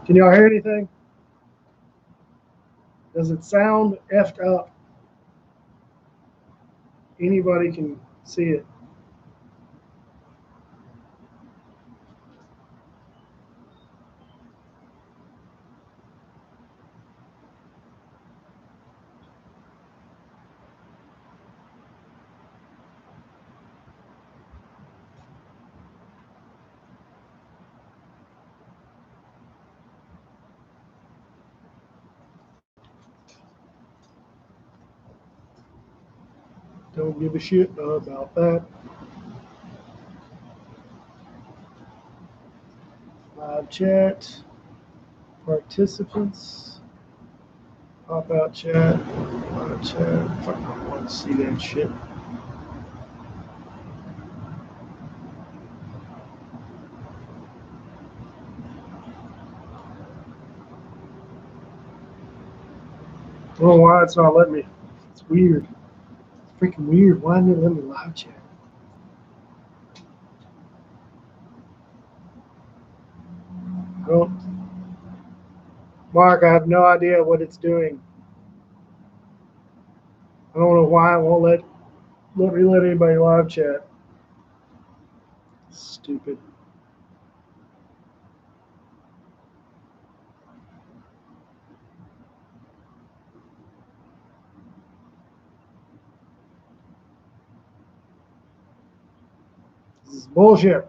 Can y'all hear anything? Does it sound effed up? Anybody can see it. Don't give a shit about that. Live chat, participants, pop out chat, live chat. Fuck, I want to see that shit. I don't know why it's not letting me. It's weird. It's freaking weird. Why didn't it let me live chat? I don't. Mark, I have no idea what it's doing. I don't know why it won't let me let anybody live chat. Stupid. This is bullshit.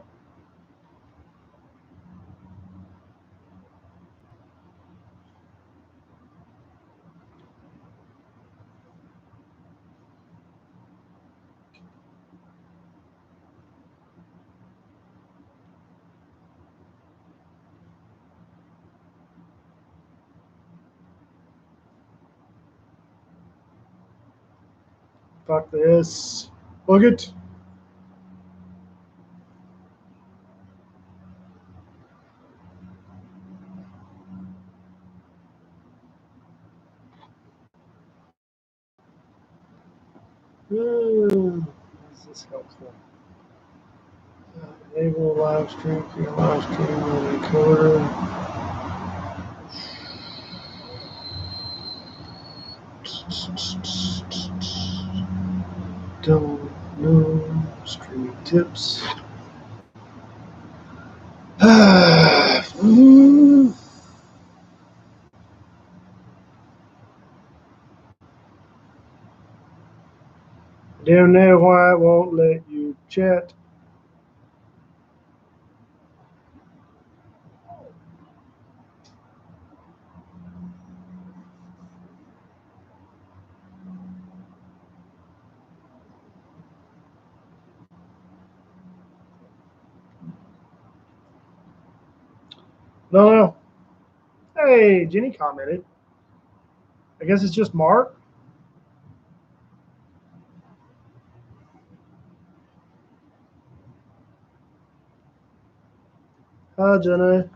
Fuck this. Look it. Is this helpful? Enable live stream for your live stream on encoder. Don't know. Streaming tips. Don't know why it won't let you chat. No. Hey, Jenny commented. I guess it's just Mark. Hi, Jenny.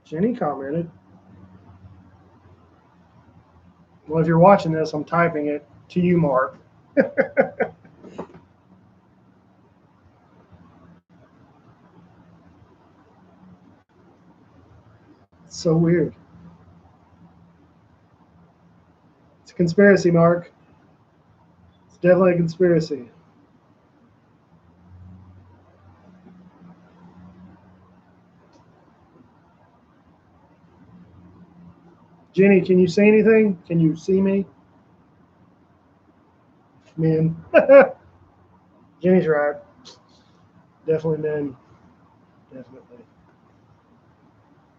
Jenny commented. Well, if you're watching this, I'm typing it to you, Mark. It's so weird. It's a conspiracy, Mark. It's definitely a conspiracy. Jenny, can you see anything? Can you see me? Men. Jenny's right. Definitely men. Definitely.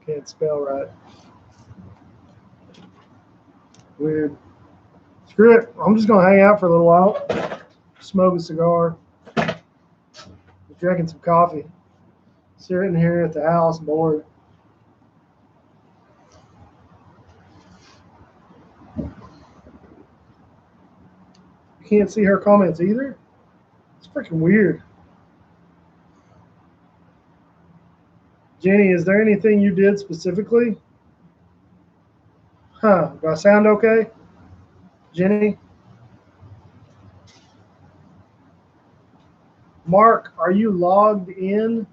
Can't spell right. Weird. Screw it. I'm just going to hang out for a little while. Smoke a cigar. Drinking some coffee. Sitting here at the house bored. You can't see her comments either? It's freaking weird. Jenny, is there anything you did specifically? Huh. Do I sound okay? Jenny? Mark, are you logged in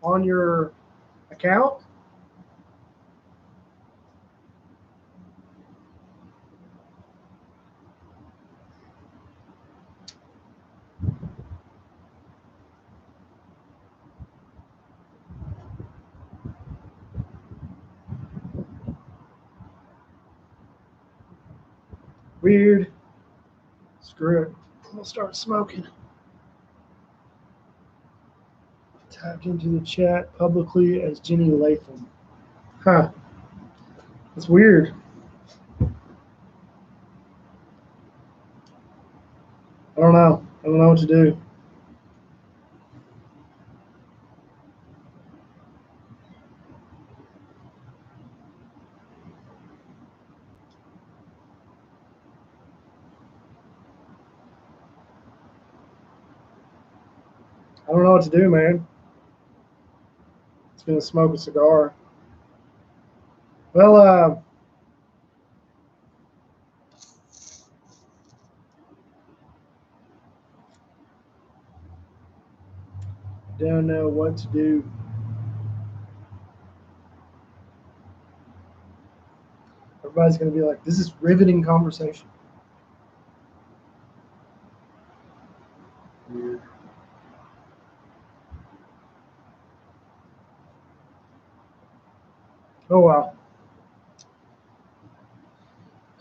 on your account? Weird. Screw it. I'm gonna start smoking. Tapped into the chat publicly as Jenny Latham. Huh. That's weird. I don't know. I don't know what to do. I don't know what to do, man. It's gonna smoke a cigar. Well, don't know what to do. Everybody's gonna be like, "This is riveting conversation." Weird. Oh wow.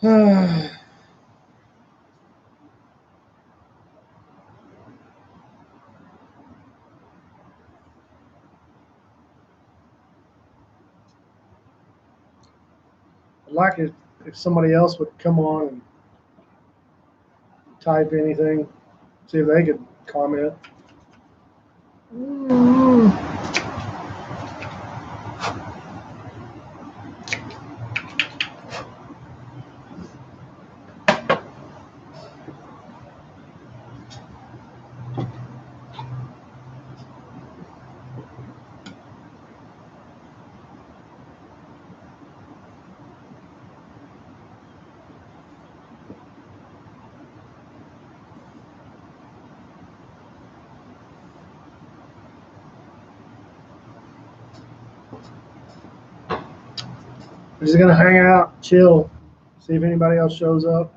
I'd like it if somebody else would come on and type anything, see if they could comment. We're just gonna hang out, chill, see if anybody else shows up.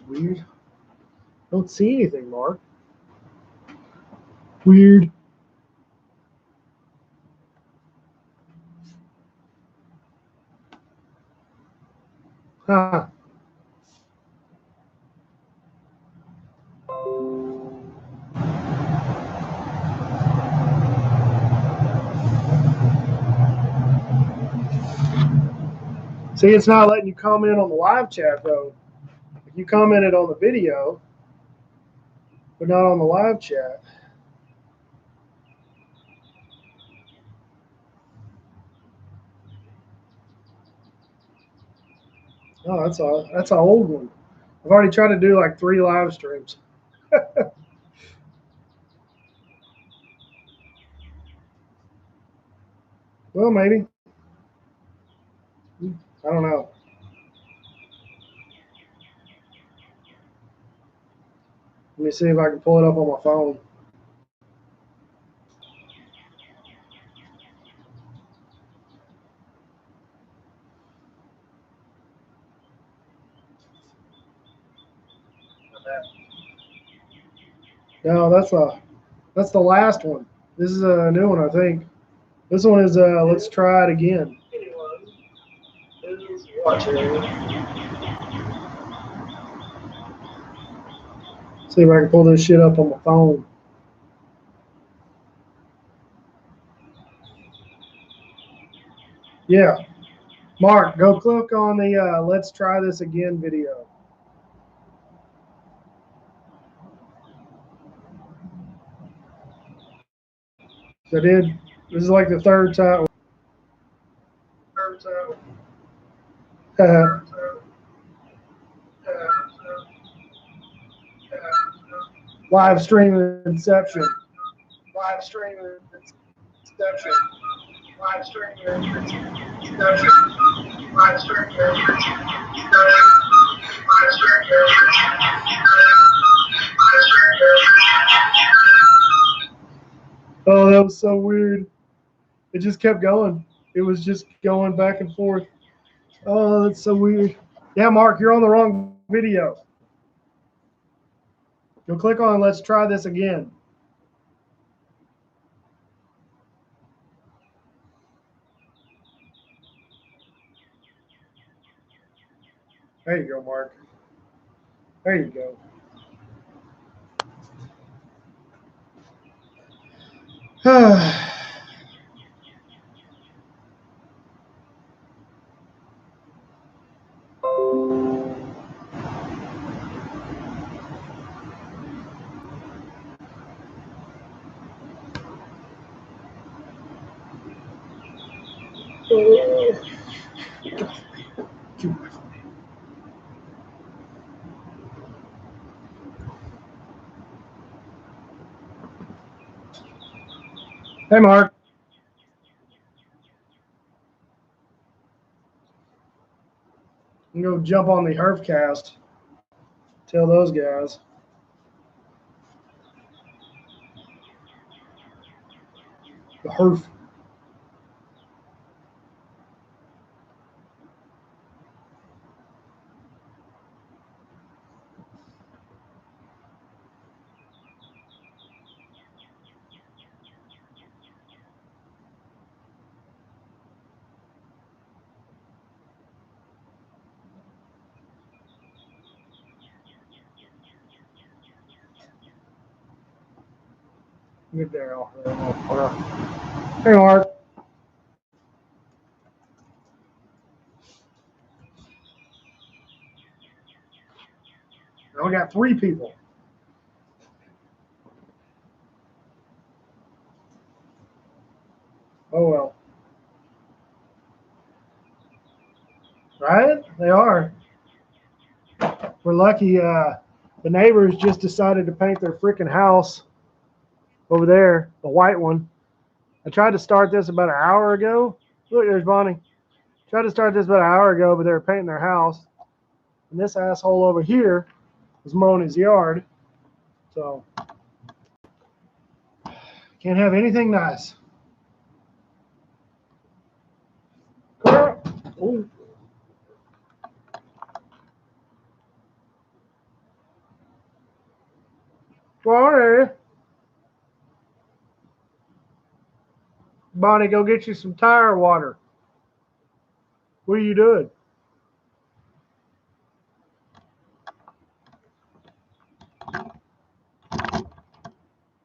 weird. Don't see anything, Mark. Weird. Huh. See, it's not letting you comment on the live chat, though. You commented on the video, but not on the live chat. Oh, that's an old one. I've already tried to do like 3 live streams. Well, maybe. I don't know. Let me see if I can pull it up on my phone. No, that's the last one. This is a new one, I think. This one is let's try it again. See if I can pull this shit up on my phone. Yeah. Mark, go click on the let's try this again video. I did. This is like the third time. Live stream inception. Live stream inception. Live stream inception. Live stream inception. Oh, that was so weird. It just kept going. It was just going back and forth. Oh, that's so weird. Yeah, Mark, you're on the wrong video. You'll click on let's try this again. There you go, Mark. There you go. Hey, Mark. You can go jump on the Herfcast. Tell those guys. The Herf. Get there. Hey, Mark. Now we got 3 people. Oh, well. Right? They are. We're lucky the neighbors just decided to paint their freaking house over there, the white one. I tried to start this about an hour ago. Look, there's Bonnie. Tried to start this about an hour ago, but they were painting their house. And this asshole over here was mowing his yard. So, can't have anything nice. Ooh. Bonnie. Bonnie, go get you some tire water. What are you doing?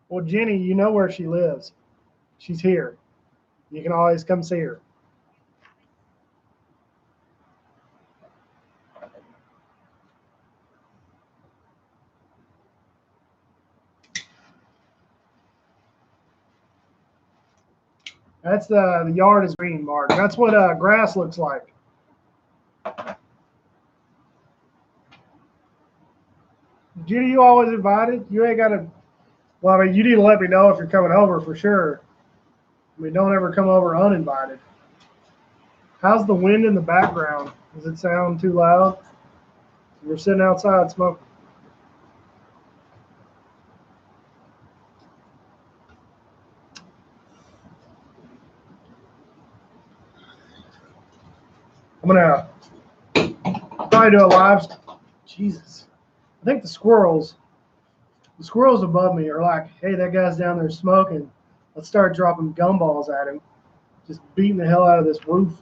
Well, Jenny, you know where she lives. She's here. You can always come see her. That's the yard is green, Mark. That's what grass looks like. Jenny, you always invited. You ain't got to. Well, I mean, you need to let me know if you're coming over for sure. I mean, don't ever come over uninvited. How's the wind in the background? Does it sound too loud? We're sitting outside smoking. I'm gonna probably do a live. Jesus, I think the squirrels above me are like, "Hey, that guy's down there smoking. Let's start dropping gumballs at him, just beating the hell out of this roof."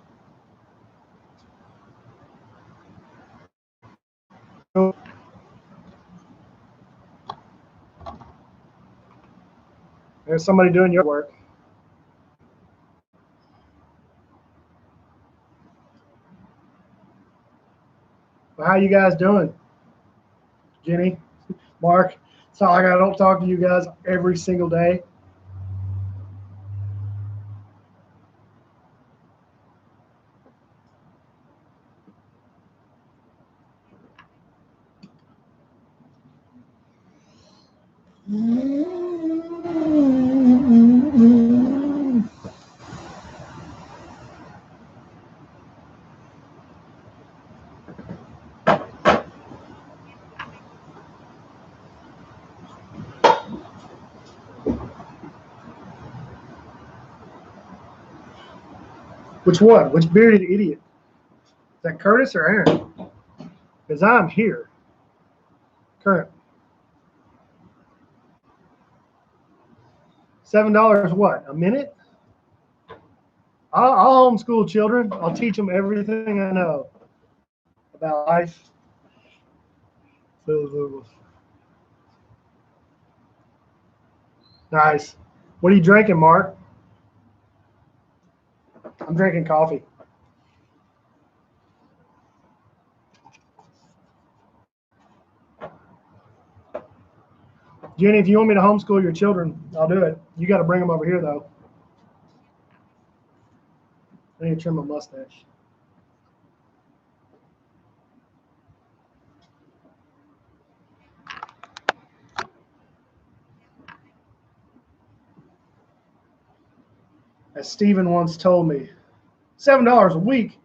There's somebody doing your work. Well, how you guys doing, Jenny, Mark? It's not like I don't talk to you guys every single day. Which one? Which bearded idiot? Is that Curtis or Aaron? Because I'm here. Current. $7 what? A minute? I'll homeschool children. I'll teach them everything I know about life. Nice. What are you drinking, Mark? I'm drinking coffee. Jenny, if you want me to homeschool your children, I'll do it. You got to bring them over here, though. I need to trim my mustache. As Steven once told me, $7 a week.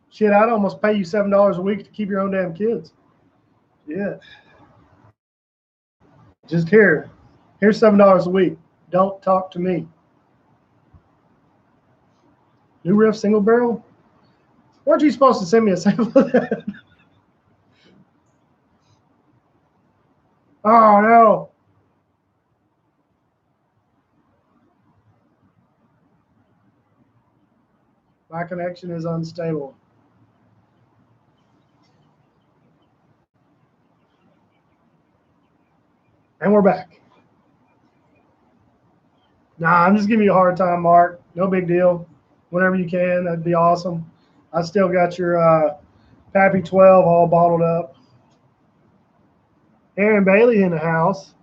Shit, I'd almost pay you $7 a week to keep your own damn kids. Yeah. Just here. Here's $7 a week. Don't talk to me. New Riff single barrel? Weren't you supposed to send me a sample of that? Oh, no. My connection is unstable. And we're back. Nah, I'm just giving you a hard time, Mark. No big deal. Whenever you can, that'd be awesome. I still got your Pappy 12 all bottled up. Aaron Bailey in the house.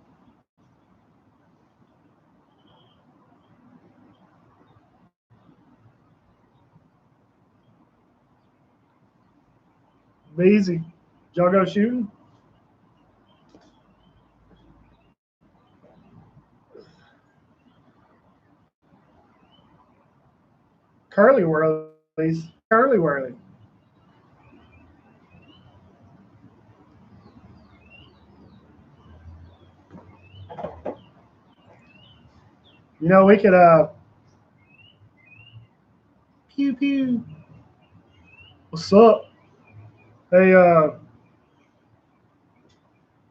Easy. Did y'all go shooting? Curly whirlies. Curly whirly. You know, we could pew pew. What's up? Hey,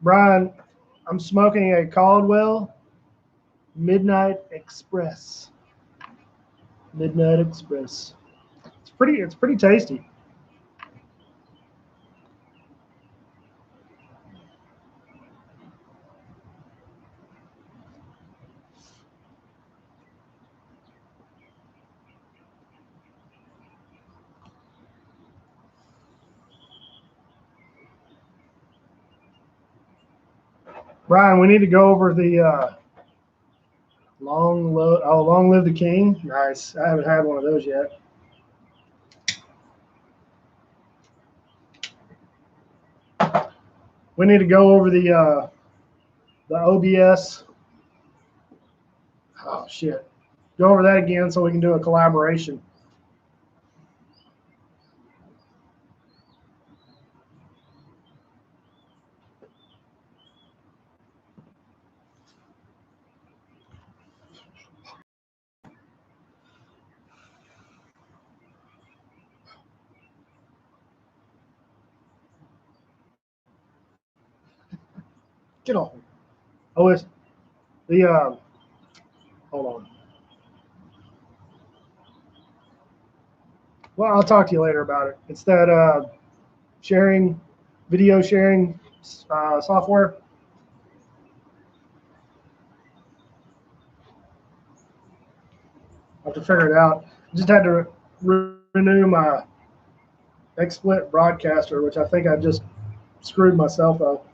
Brian, I'm smoking a Caldwell Midnight Express. Midnight Express. It's pretty tasty. Brian, we need to go over the long live the king. Nice. I haven't had one of those yet. We need to go over the OBS. Oh shit. Go over that again so we can do a collaboration. Get off. Oh, it's the hold on. Well, I'll talk to you later about it. It's that video sharing software. I have to figure it out. I just had to renew my XSplit broadcaster, which I think I just screwed myself up.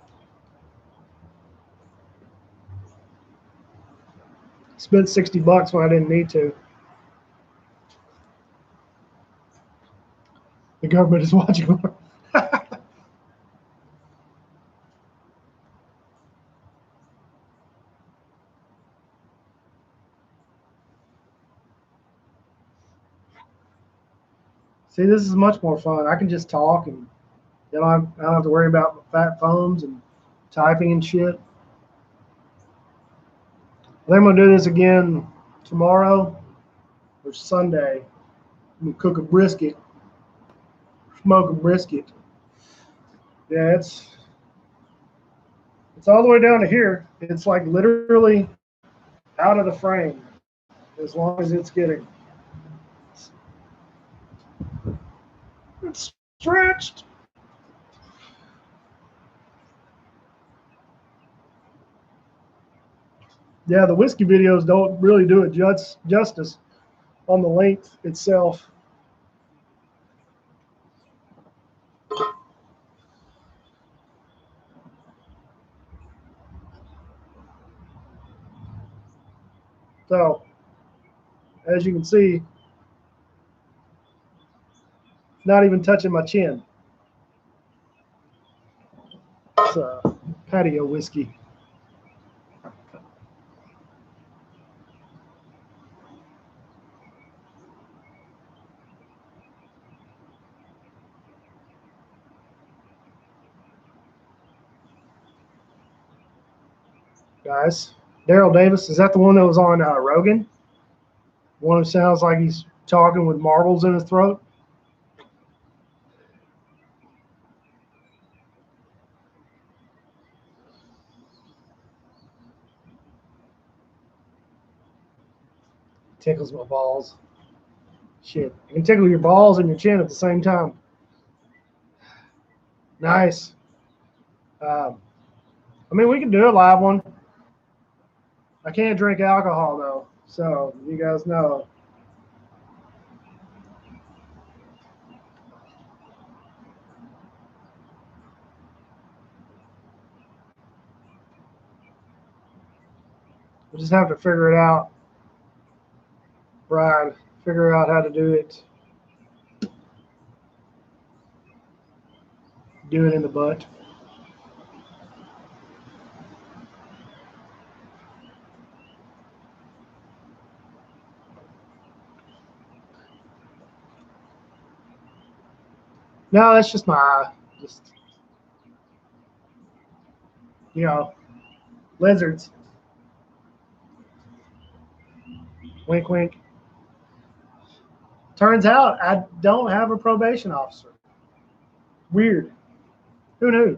Spent $60 when I didn't need to. The government is watching. See, this is much more fun. I can just talk and I don't have to worry about fat phones and typing and shit. I think I'm going to do this again tomorrow or Sunday. I'm going to cook a brisket, smoke a brisket. Yeah, it's all the way down to here. It's like literally out of the frame as long as it's getting. It's stretched. Yeah, the whiskey videos don't really do it justice on the length itself. So, as you can see, it's not even touching my chin. It's a patio whiskey. Guys, Daryl Davis, is that the one that was on Rogan? One who sounds like he's talking with marbles in his throat? Tickles my balls. Shit, you can tickle your balls and your chin at the same time. Nice. I mean, we can do a live one. I can't drink alcohol though, so you guys know. We just have to figure it out. Right, figure out how to do it. Do it in the butt. No, that's just you know, lizards. Wink, wink. Turns out I don't have a probation officer. Weird. Who knew?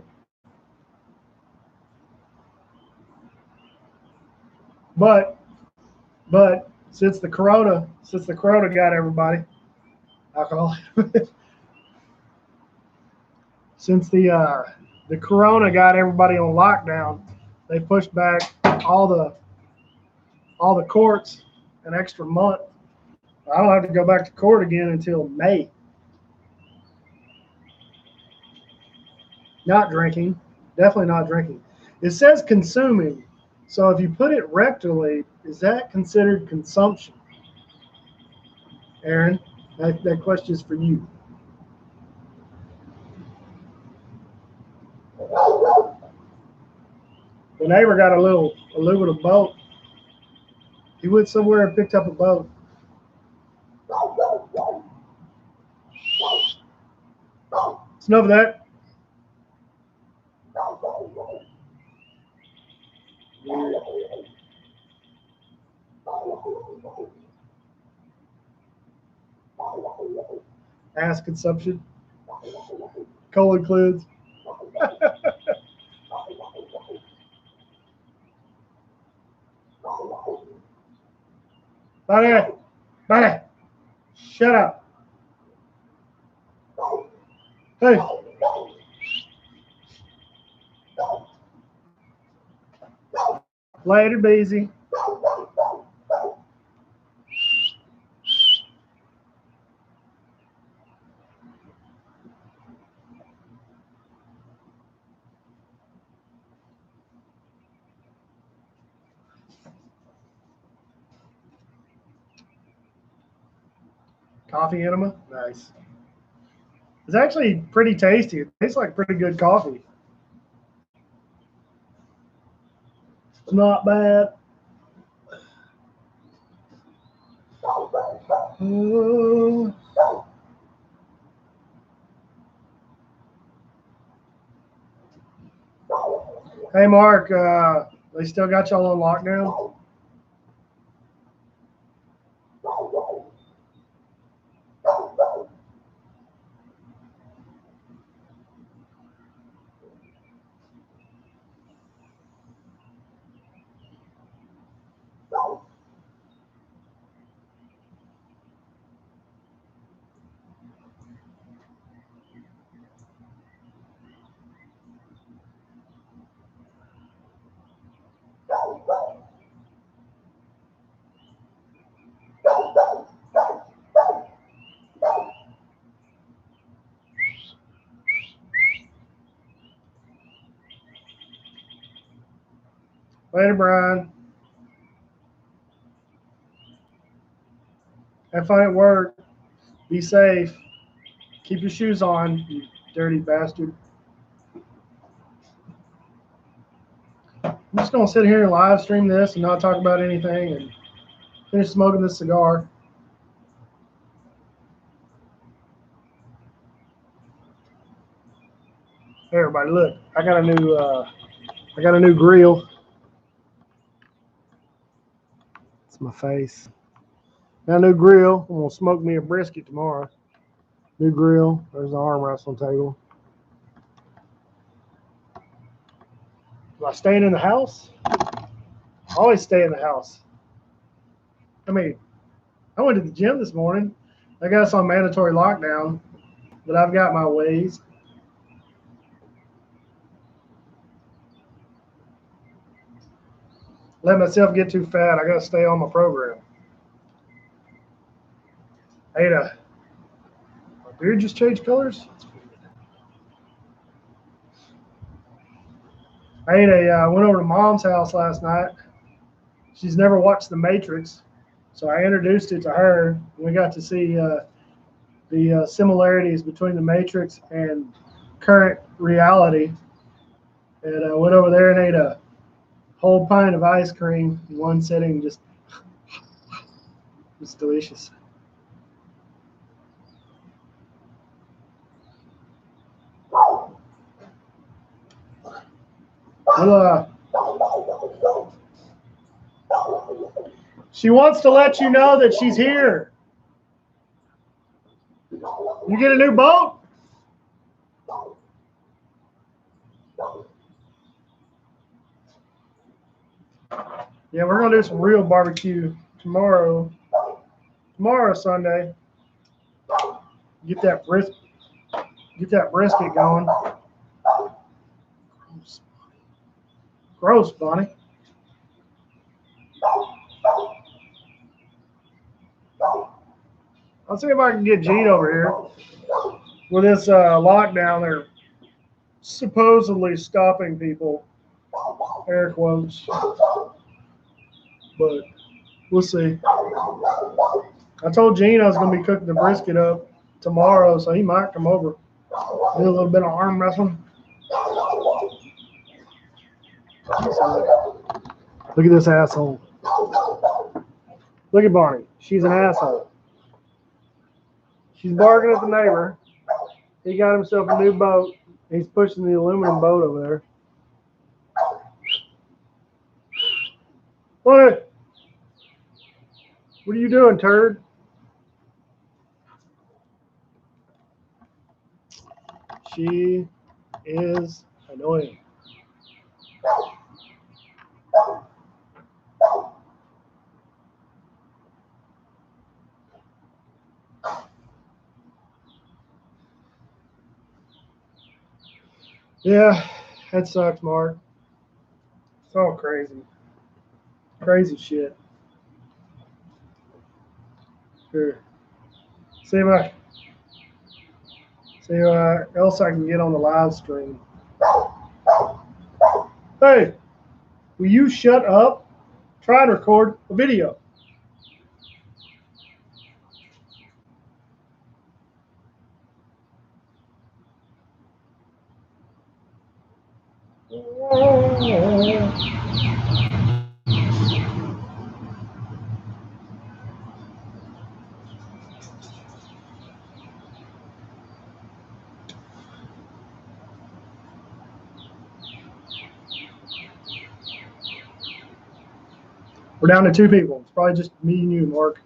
But since the corona got everybody alcohol, since the corona got everybody on lockdown, they pushed back all the courts an extra month. I don't have to go back to court again until May. Not drinking, definitely not drinking. It says consuming, so if you put it rectally, is that considered consumption? Aaron, that question is for you. The neighbor got a little aluminum boat. He went somewhere and picked up a boat. It's enough of that. Ass consumption. Coal includes. Buddy, shut up. Hey. Later, Beezy. Coffee enema? Nice. It's actually pretty tasty. It tastes like pretty good coffee. It's not bad. Hey, Mark, they still got y'all on lockdown? Later, Brian. Have fun at work. Be safe. Keep your shoes on, you dirty bastard. I'm just going to sit here and live stream this and not talk about anything and finish smoking this cigar. Hey, everybody, look. I got a new grill. It's my face. Got a new grill. I'm going to smoke me a brisket tomorrow. New grill. There's the arm wrestling table. Am I staying in the house? I always stay in the house. I mean, I went to the gym this morning. I got us on mandatory lockdown, but I've got my ways. Let myself get too fat. I got to stay on my program. My beard just changed colors? Went over to Mom's house last night. She's never watched The Matrix, so I introduced it to her. We got to see the similarities between The Matrix and current reality. And I went over there and ate a whole pint of ice cream in one sitting. Just it's delicious. Well, she wants to let you know that she's here. You get a new boat? Yeah, we're gonna do some real barbecue tomorrow. Tomorrow, Sunday. Get that brisket going. Gross, Bonnie. I'll see if I can get Gene over here. With this lockdown, they're supposedly stopping people, air quotes, but we'll see. I told Gene I was going to be cooking the brisket up tomorrow, so he might come over, do a little bit of arm wrestling. Look at this asshole. Look at Barney. She's an asshole. She's barking at the neighbor. He got himself a new boat. He's pushing the aluminum boat over there. What are you doing, turd? She is annoying. Yeah, that sucks, Mark. It's all crazy. Crazy shit. Here. See what else I can get on the live stream. Hey, will you shut up? Try to record a video. We're down to 2 people. It's probably just me and you, Mark.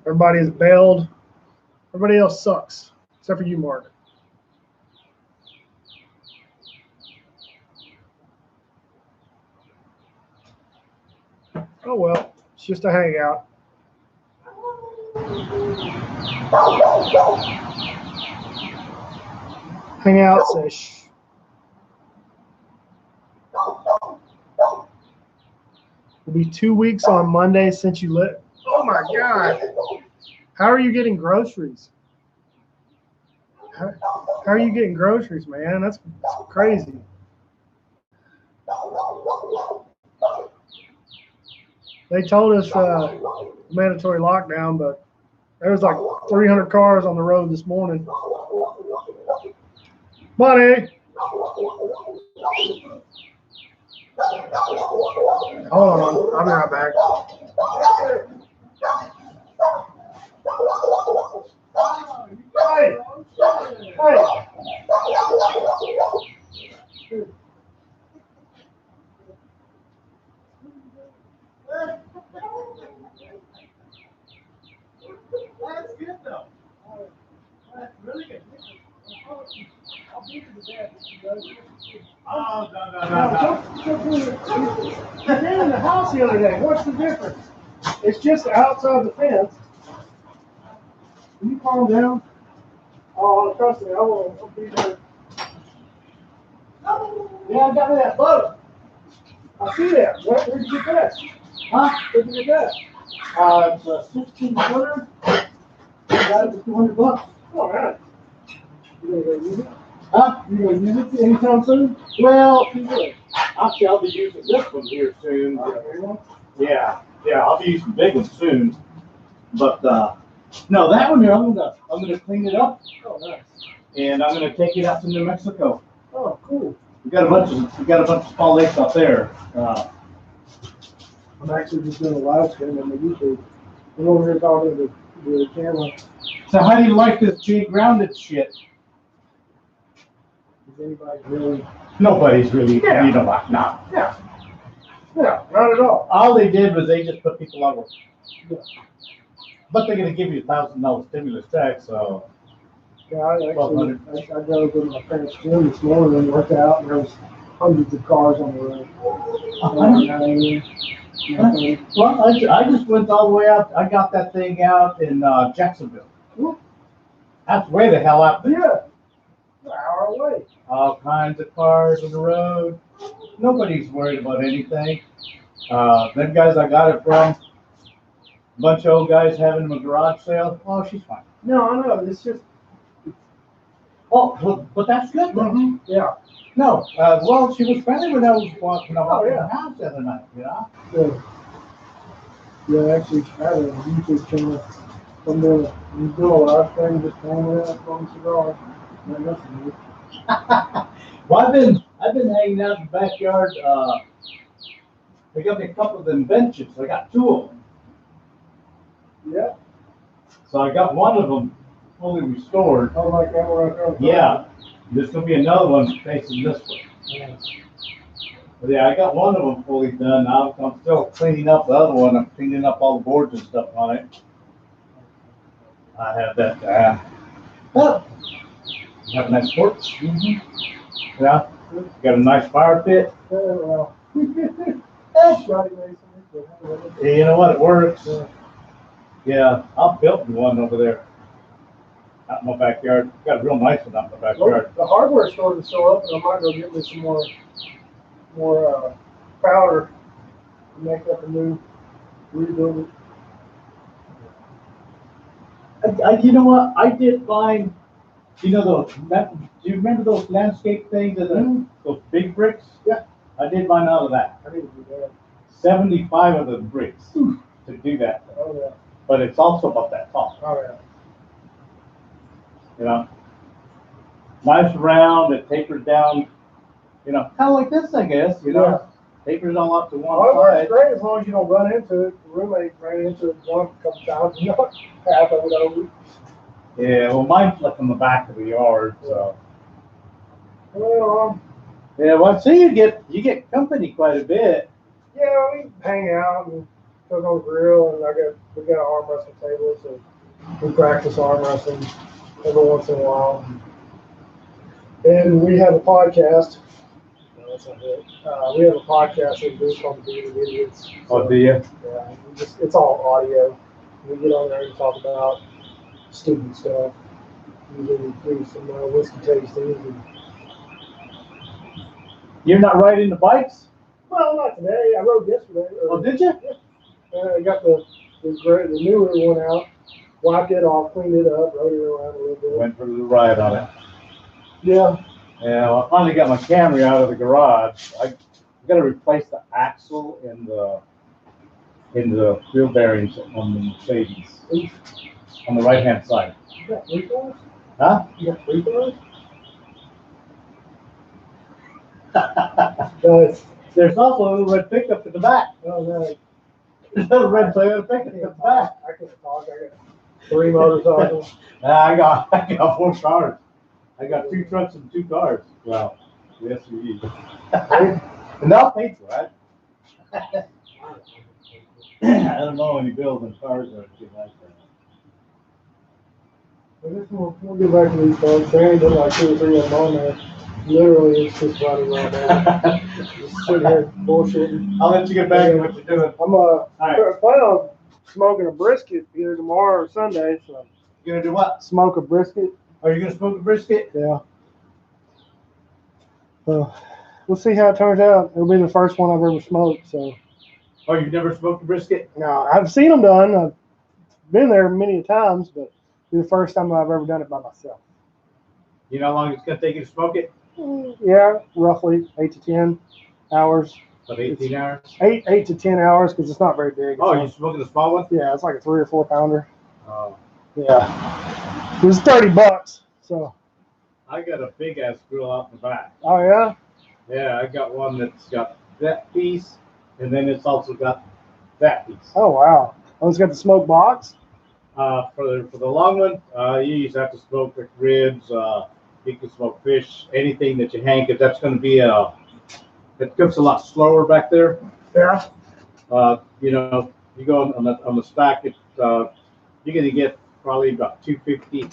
Everybody is bailed. Everybody else sucks, except for you, Mark. Oh well, it's just a hangout. Hangout sesh. It'll be 2 weeks on Monday since you lit. Oh my God. How are you getting groceries? How are you getting groceries, man? That's crazy. They told us mandatory lockdown, but there was like 300 cars on the road this morning. Money. Hold on, I'll be right back. Hey, hey. That's good though. That's really good. I'll beat you to death. Oh, no. You came in the house the other day. What's the difference? It's just outside the fence. Can you calm down? Oh, trust me, I will. I'll be there. Yeah, I got me that boat. I see that. Where'd you get that? Huh? Where'd you get that? It's a 16-footer. Got it for $200. All right. You gonna go use it? Huh? You gonna use it anytime soon? Well, actually, I'll be using this one here soon. Yeah, I'll be using the big one soon. But no, that one here, I'm gonna clean it up. Oh, nice. And I'm gonna take it out to New Mexico. Oh, cool. We got a bunch of small lakes out there. I'm actually just doing a live stream on the YouTube. I'm over here talking to the camera. So how do you like this jade grounded shit? Is anybody really? Nobody's really. Yeah. You know what? No. Yeah. Yeah, not at all. All they did was they just put people on. Yeah. But they're gonna give you $1,000 stimulus tax, so. Yeah, I drove to my parents' gym this morning and worked out, and there was hundreds of cars on the road. Well, I just went all the way out. I got that thing out in Jacksonville. That's way the hell out there. Yeah. An hour away. All kinds of cars on the road. Nobody's worried about anything. Them guys I got it from, a bunch of old guys having a garage sale. Oh, she's fine. No, I know. It's just. Oh, but that's good then. Mm-hmm. Yeah. No, well, she was friendly when I walked in the yeah. house the other night, you know? Yeah. Yeah, actually, I have a YouTube channel. I'm doing a live stream just hanging out on Cigar. Well, I've been hanging out in the backyard. They got me a couple of inventions. I got two of them. Yeah. So I got one of them fully restored. Oh, like that one right there. Yeah. There's gonna be another one facing this way. Yeah. But yeah, I got one of them fully done. Now I'm still cleaning up the other one. I'm cleaning up all the boards and stuff on it. I have that. Oh, you have a nice porch. Mm-hmm. Yeah. Got a nice fire pit. Well. Hey, you know what? It works. Yeah, I'm building one over there out in my backyard. Got a real nice one out in my backyard. Well, the hardware store is still open. I might go get me some more powder to make up a new rebuild it. You know what? I did find, you know, do you remember those landscape things, those big bricks? Yeah. I did mine out of that. I need to do that. 75 of the bricks to do that. Oh, yeah. But it's also about that tall. Oh, yeah. You know, nice round, it tapers down, you know, kind of like this, I guess, you know. Yeah. Tapers all up to one Well, side. it's great as long as you don't run into it. The roommate ran into it one couple times, you know, half of it over. Yeah, well, mine's like on the back of the yard, so. Well, Yeah, well, see, you get company quite a bit. yeah, we hang out and cook on the grill, and we got an arm wrestling table, so we practice arm wrestling every once in a while. And we have a podcast. No, that's not it. We have a podcast that we do called The Bearded Idiots. Oh, do you? Yeah, it's all audio. We get on there and talk about stupid stuff. We do some whiskey tastings. And, You're not riding the bikes? well, not today. I rode yesterday. Oh, did you? I got the newer one out, wiped it off, cleaned it up, rode it around a little bit. Went for a little ride on it. Yeah. Yeah, well, I finally got my Camry out of the garage. I got to replace the axle in the wheel bearings on the Mercedes on the right-hand side. You got 3 cars? Huh? You got 3 cars? There's also a little red pickup in the back. Oh, no. There's a little red Toyota pickup in the back. I can't talk. I got 3 motorcycles. I got 4 cars. I got 2 trucks and 2 cars. Wow. The SUV. And I'll pay for it. I don't know any bills on cars or anything like that. We'll get back to these folks. They ain't done like 2 or 3 of them on there. Literally, it's just running right now. Just sitting here bullshitting. I'll let you get back to what you're doing. I'm planning on smoking a brisket either tomorrow or Sunday. So You're gonna do what? smoke a brisket. Are you gonna smoke a brisket? Yeah. We'll see how it turns out. It'll be the first one I've ever smoked. So. Oh, you've never smoked a brisket? No, I've seen them done. I've been there many times, but it's the first time I've ever done it by myself. You know how long it's gonna take you to smoke it? Yeah, roughly 8 to 10 hours. About 18 hours. 8 to 10 hours because it's not very big. Oh, you're smoking a small one? Yeah, it's like a 3 or 4 pounder. Oh. Yeah. It was $30. So. I got a big ass grill out in the back. Oh yeah. Yeah, I got one that's got that piece, and then it's also got that piece. Oh wow. Oh, it's got the smoke box. For the long one, you just have to smoke the ribs. You can smoke fish, anything that you hang, because that's going to be it cooks a lot slower back there. Yeah. You know, you go on the stack, you're going to get probably about 250.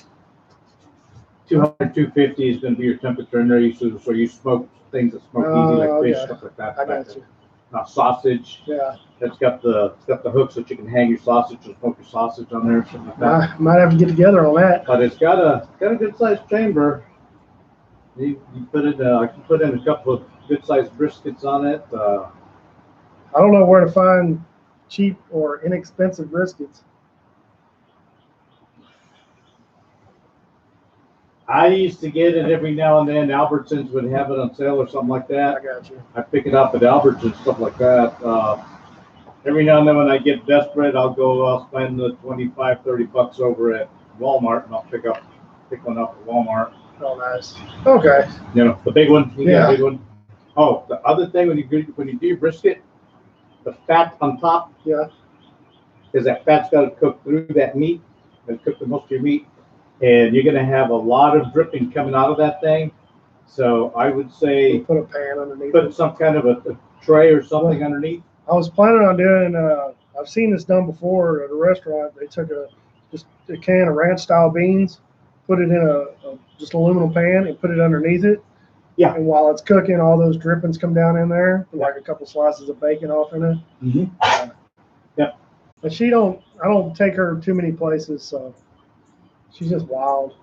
200, 250 is going to be your temperature in there. So you smoke things that smoke easy, like fish, stuff like that. I got you. sausage. Yeah. It's got the hooks that you can hang your sausage or smoke your sausage on there, something like that. Might have to get together on that. But it's got a good sized chamber. You put it. I can put in a couple of good sized briskets on it. I don't know where to find cheap or inexpensive briskets. I used to get it every now and then. Albertsons would have it on sale or something like that. I got you. I pick it up at Albertsons, stuff like that. Every now and then when I get desperate, I'll spend the $25-$30 over at Walmart, and I'll pick one up at Walmart. Oh, nice. Okay. You know, the big one. You Yeah. get a big one. Oh, the other thing when you do your brisket, the fat on top. Yeah. Because that fat's got to cook through that meat and cook the most of your meat, and you're going to have a lot of dripping coming out of that thing. So I would say put a pan underneath. Put some kind of a tray or something underneath. I was planning on doing. I've seen this done before at a restaurant. They took just a can of ranch style beans, put it in a just aluminum pan, and put it underneath it. Yeah. And while it's cooking, all those drippings come down in there, like a couple slices of bacon off in it. Mm-hmm. But I don't take her too many places, so she's just wild.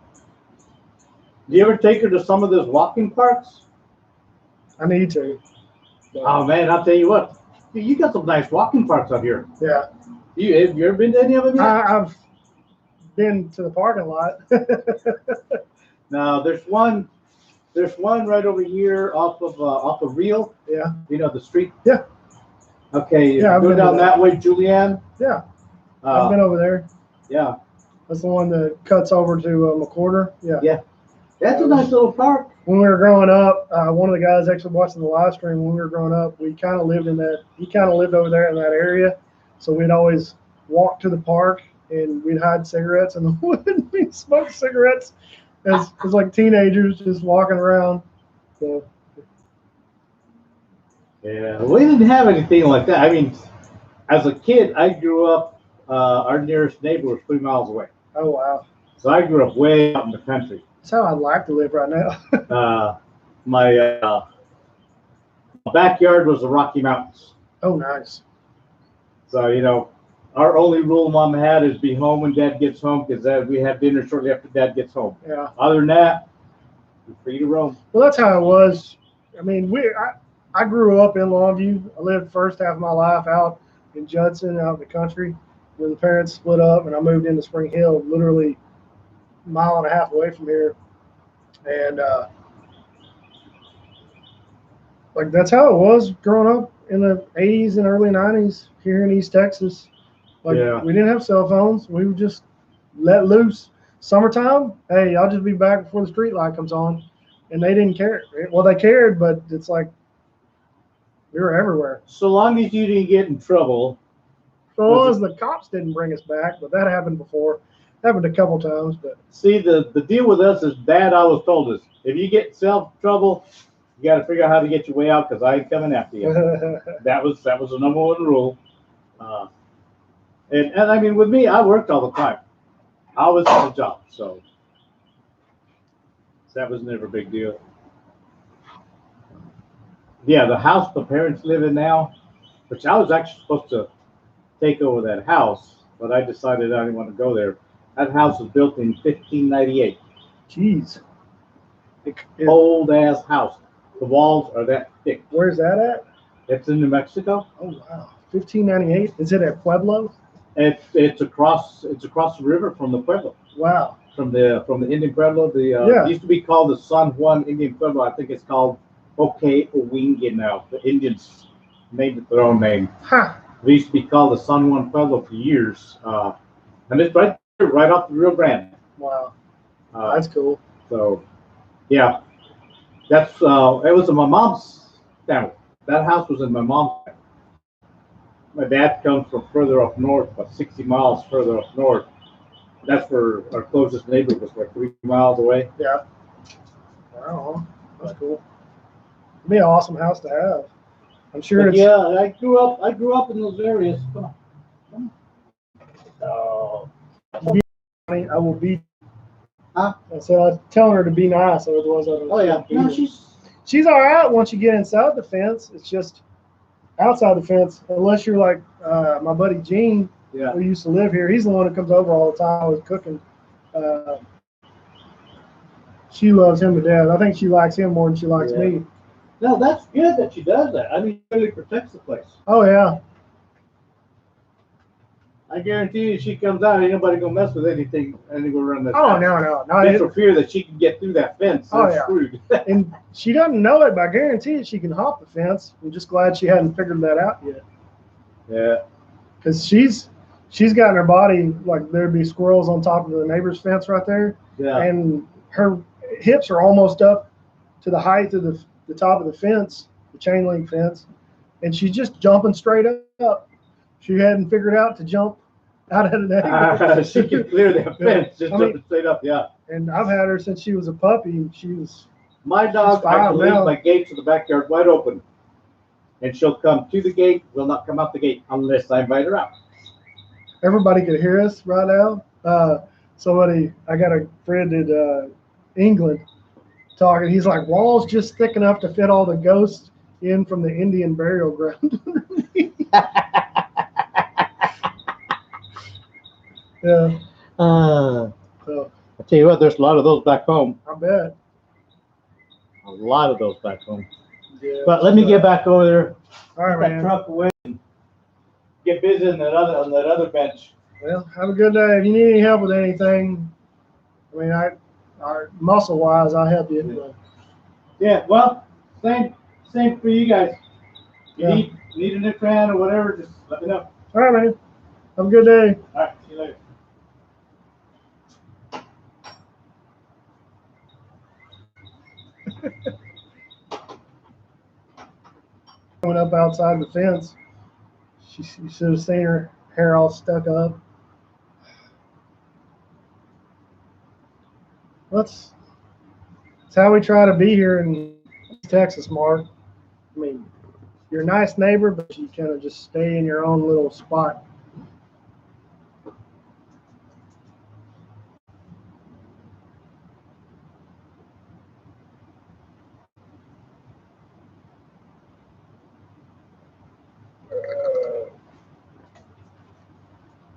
Do you ever take her to some of those walking parks? I need to. But, oh man, I'll tell you what. You got some nice walking parks out here. Yeah. Have you ever been to any of them yet? I've been to the parking lot. No, there's one right over here off of Real. Yeah. You know the street. Yeah. Okay. Yeah, Go down that way, Julianne. Yeah. I've been over there. Yeah. That's the one that cuts over to McCorder. Yeah. Yeah. That's a nice little park. When we were growing up, one of the guys actually watching the live stream, when we were growing up, we kind of lived he kind of lived over there in that area. So we'd always walk to the park and we'd hide cigarettes in the wood and we'd smoke cigarettes as like teenagers just walking around. So. Yeah, we didn't have anything like that. I mean, as a kid, I grew up, our nearest neighbor was 3 miles away. Oh, wow. So I grew up way out in the country. That's how I'd like to live right now. My backyard was the Rocky Mountains. Oh, nice. So, you know, our only rule Mom had is be home when Dad gets home, because we have dinner shortly after Dad gets home. Yeah. Other than that, you're free to roam. Well, that's how it was. I mean, I grew up in Longview. I lived the first half of my life out in Judson, out in the country. When the parents split up and I moved into Spring Hill, literally a mile and a half away from here. And like that's how it was growing up in the 80s and early 90s here in East Texas. Like we didn't have cell phones. We would just let loose. Summertime, hey, I'll just be back before the street light comes on. And they didn't care. Well, they cared, but it's like we were everywhere. So long as you didn't get in trouble. So long as the cops didn't bring us back, but that happened before. Happened a couple times, but see, the deal with us is Dad always told us, if you get in trouble, you got to figure out how to get your way out, because I ain't coming after you. that was the number one rule. And I mean, with me, I worked all the time. I always had a job, so that was never a big deal. Yeah, the house the parents live in now, which I was actually supposed to take over that house, but I decided I didn't want to go there. That house was built in 1598. Jeez. Old ass house. The walls are that thick. Where's that at? It's in New Mexico. Oh wow. 1598. Is it at Pueblo? It's across the river from the Pueblo. Wow. From the Indian Pueblo. It used to be called the San Juan Indian Pueblo. I think it's called Owingan now. The Indians made it their own name. Huh. It used to be called the San Juan Pueblo for years. And it's right off the Rio Grande. Wow. That's cool. So, yeah. That's it was in my mom's family. That house was in my mom's family. My dad comes from further up north, about 60 miles further up north. That's where our closest neighbor was, like 3 miles away. Yeah. Wow. That's cool. It'd be an awesome house to have. I'm sure it's. Yeah, I grew up in those areas. Come on. Oh. I will be. Huh? I said I was telling her to be nice, otherwise I Oh yeah. No, she's all right once you get inside the fence. It's just outside the fence, unless you're like my buddy Gene, Yeah. who used to live here. He's the one that comes over all the time. I was cooking. Uh, she loves him to death. I think she likes him more than she likes me. No, that's good that she does that. I mean, it really protects the place. Oh yeah. I guarantee you, she comes out, ain't nobody gonna mess with anything anywhere around that. Oh no. Just for fear that she can get through that fence. Oh, They're yeah. screwed. And she doesn't know it, but I guarantee you she can hop the fence. I'm just glad she hadn't figured that out yet. Yeah. Because she's got in her body like there'd be squirrels on top of the neighbor's fence right there. Yeah. And her hips are almost up to the height of the top of the fence, the chain link fence, and she's just jumping straight up. She hadn't figured out to jump out at an angle. She can clear that fence just I mean, jumping straight up. Yeah. And I've had her since she was a puppy, and she was. My dog, I can leave my gates in the backyard wide open, and she'll come to the gate. Will not come out the gate unless I invite her out. Everybody could hear us right now. I got a friend in England talking. He's like, wall's just thick enough to fit all the ghosts in from the Indian burial ground. Yeah. So I tell you what, there's a lot of those back home. I bet. A lot of those back home. Yeah. But let me get back over there. All right, Put that man. truck away and get busy on that other bench. Well, have a good day. If you need any help with anything, I mean, our muscle wise, I'll help you. Yeah. Well, same for you guys. You Yeah. need a new fan or whatever, just let me know. All right, man. Have a good day. All right. See you later. Went up outside the fence. You should have seen her hair all stuck up. That's how we try to be here in Texas, Mark. I mean, you're a nice neighbor, but you kind of just stay in your own little spot.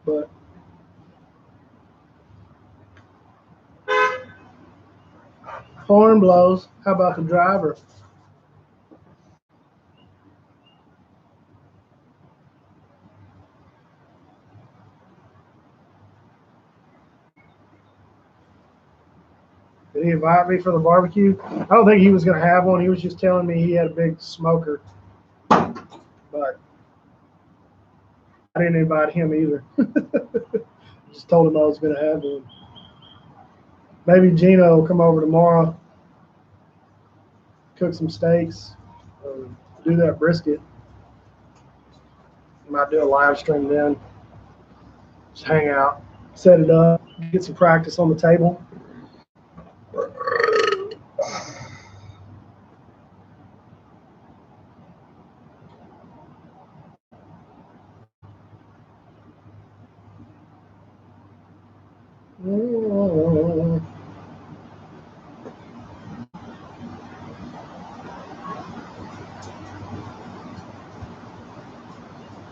But horn blows. How about the driver? Did he invite me for the barbecue? I don't think he was going to have one. He was just telling me he had a big smoker. But I didn't invite him either. Just told him I was going to have one. Maybe Gino will come over tomorrow, cook some steaks, do that brisket. Might do a live stream then. Just hang out, set it up, get some practice on the table.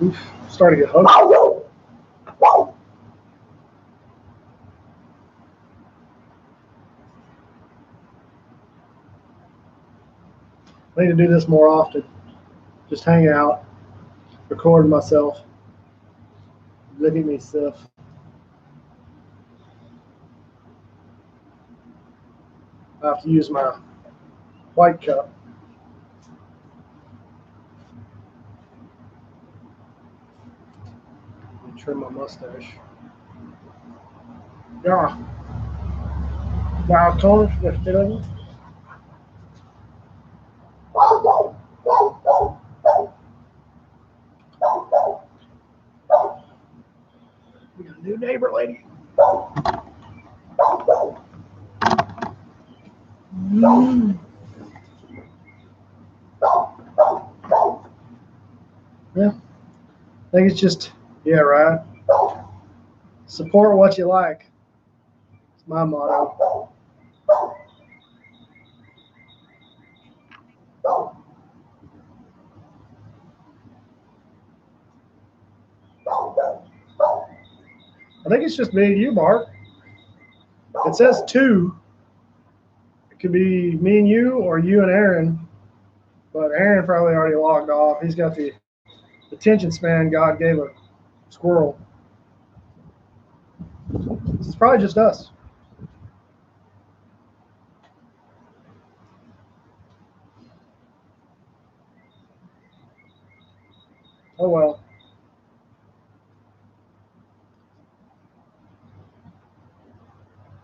Oof, starting to get hungry. I need to do this more often. Just hang out, record myself. Look at me, Sif. I have to use my white cup. Let me trim my mustache. Yeah. Now, Tony, just get on. We got a new neighbor lady. Yeah. I think it's just, yeah, right. Support what you like. It's my motto. I think it's just me and you, Mark. It says two. It could be me and you or you and Aaron. But Aaron probably already logged off. He's got the attention span God gave a squirrel. It's probably just us. Oh well.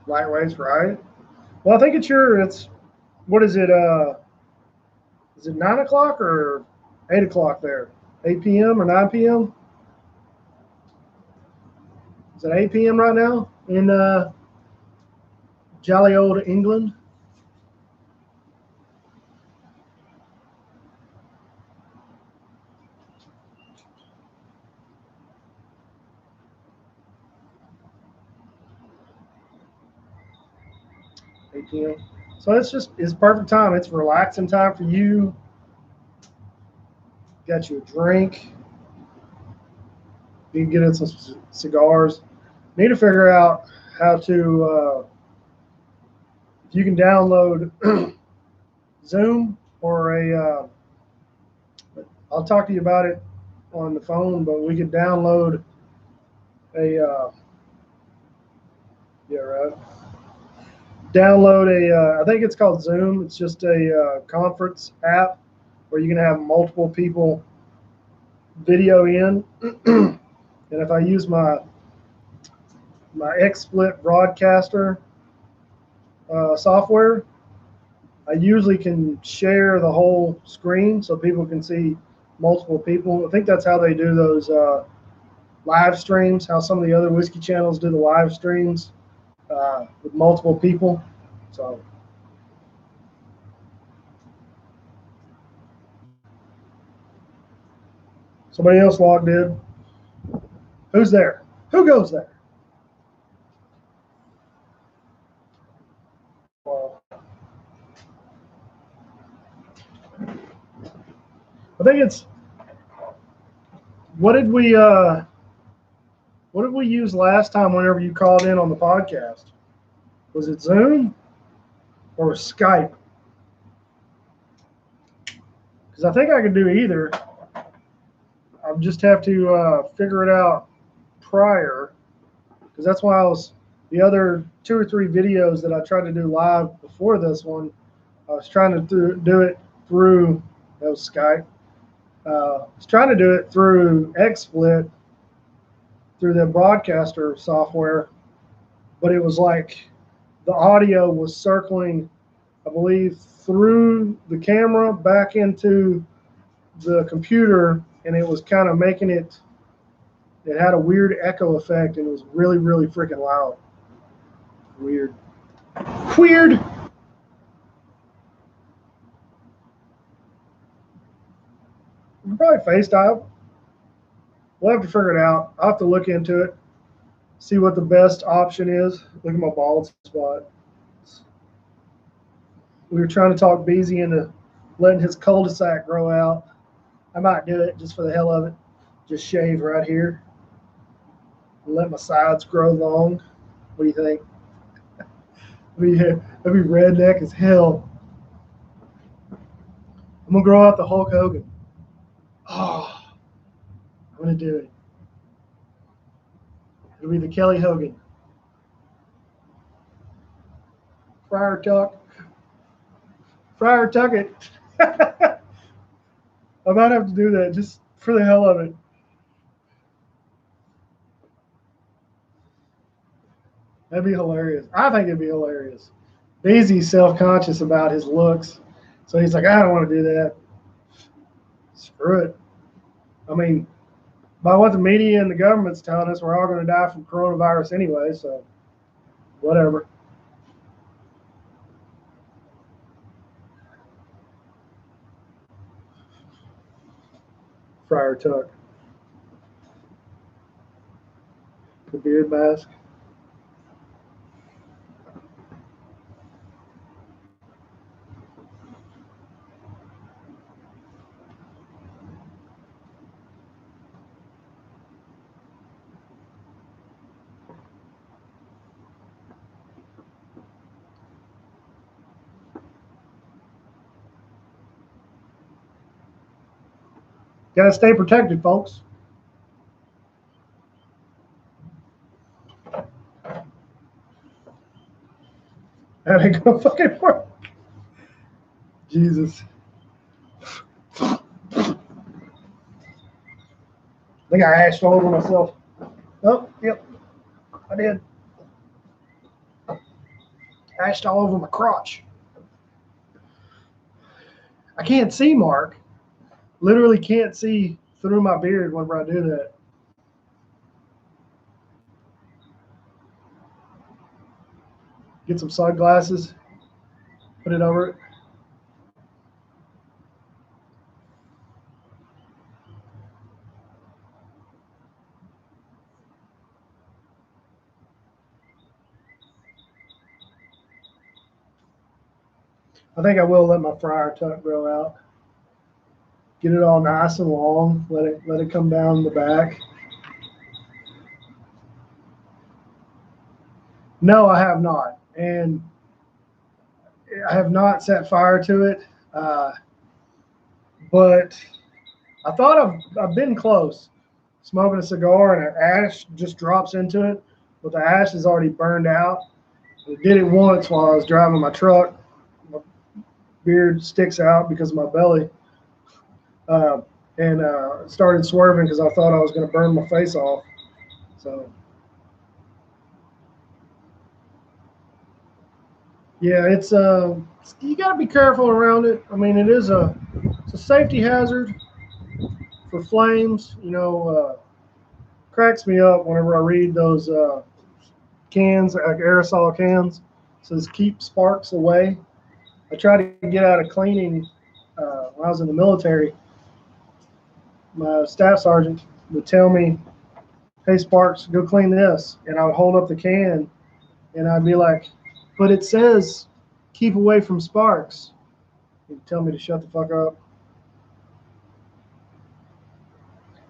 Lightweights, right? Well, I think it's what is it 9 o'clock or 8 o'clock there? 8 p.m. or 9 p.m.? Is it 8 p.m. right now in jolly old England? 8 p.m. So it's perfect time. It's relaxing time for you. Got you a drink. You can get in some cigars. Need to figure out how to if you can download Zoom or I'll talk to you about it on the phone, but we could download yeah, right. Download I think it's called Zoom. It's just a conference app where you can have multiple people video in. And if I use my XSplit broadcaster software, I usually can share the whole screen so people can see multiple people. I think that's how they do those live streams, how some of the other whiskey channels do the live streams with multiple people. So somebody else logged in. Who's there? Who goes there? Well, I think it's what did we use last time whenever you called in on the podcast? Was it Zoom or Skype? Because I think I could do either. I just have to figure it out prior, because that's why the other 2 or 3 videos that I tried to do live before this one, I was trying to do it through that was Skype. I was trying to do it through XSplit, through the broadcaster software, but it was like the audio was circling, I believe, through the camera back into the computer, and it was kind of making it had a weird echo effect, and it was really, really freaking loud. Weird. Weird. We can probably FaceTime. We'll have to figure it out. I'll have to look into it, see what the best option is. Look at my bald spot. We were trying to talk Beezy into letting his cul-de-sac grow out. I might do it just for the hell of it. Just shave right here. And let my sides grow long. What do you think? That'd be redneck as hell. I'm gonna grow out the Hulk Hogan. Oh, I'm gonna do it. It'll be the Kelly Hogan. Friar Tuck. Friar Tuck it. I might have to do that just for the hell of it. That'd be hilarious. I think it'd be hilarious. Beezy's self-conscious about his looks, so he's like, I don't want to do that. Screw it. I mean, by what the media and the government's telling us, we're all going to die from coronavirus anyway, so whatever. Friar Tuck. The beard mask. Gotta stay protected, folks. That ain't gonna fucking work. Jesus. I think I ashed all over myself. Oh, yep, I did. Ashed all over my crotch. I can't see, Mark. Literally can't see through my beard whenever I do that. Get some sunglasses, put it over it. I think I will let my friar tuck grow out. Get it all nice and long. Let it come down the back. No, I have not, and I have not set fire to it. But I thought I've been close. Smoking a cigar and an ash just drops into it, but the ash is already burned out. I did it once while I was driving my truck. My beard sticks out because of my belly. And started swerving because I thought I was going to burn my face off. So, yeah, it's you got to be careful around it. I mean, it's a safety hazard for flames. You know, cracks me up whenever I read those cans, like aerosol cans. It says keep sparks away. I tried to get out of cleaning when I was in the military. My staff sergeant would tell me, "Hey, Sparks, go clean this," and I would hold up the can, and I'd be like, "But it says keep away from sparks." He'd tell me to shut the fuck up.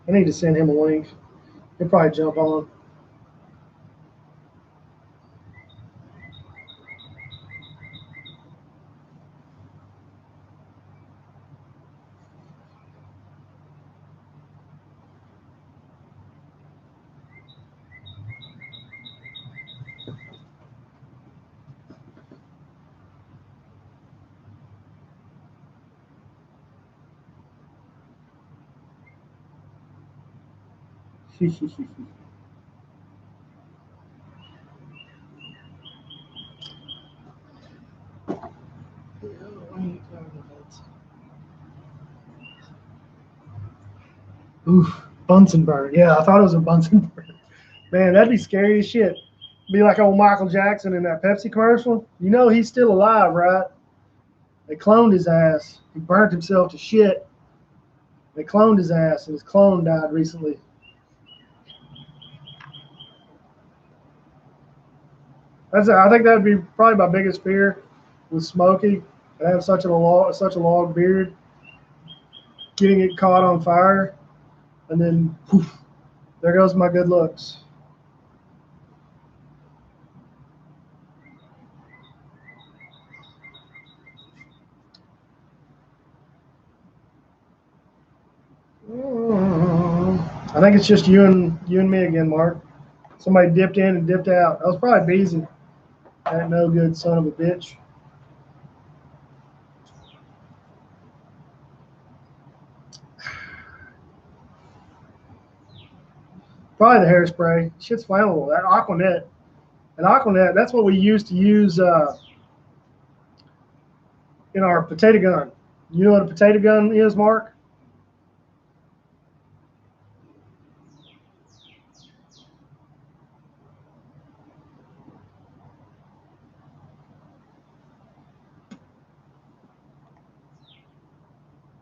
I need to send him a link. He'll probably jump on. Oof, Bunsen burner. Yeah, I thought it was a Bunsen burner. Man, that'd be scary as shit. Be like old Michael Jackson in that Pepsi commercial. You know he's still alive, right? They cloned his ass. He burnt himself to shit. They cloned his ass, and his clone died recently. I think that'd be probably my biggest fear with Smokey. I have such a long beard, getting it caught on fire, and then poof, there goes my good looks. I think it's just you and me again, Mark. Somebody dipped in and dipped out. That was probably Beezy. That no good son of a bitch. Probably the hairspray. Shit's flammable. That Aquanet. And Aquanet, that's what we used to use in our potato gun. You know what a potato gun is, Mark?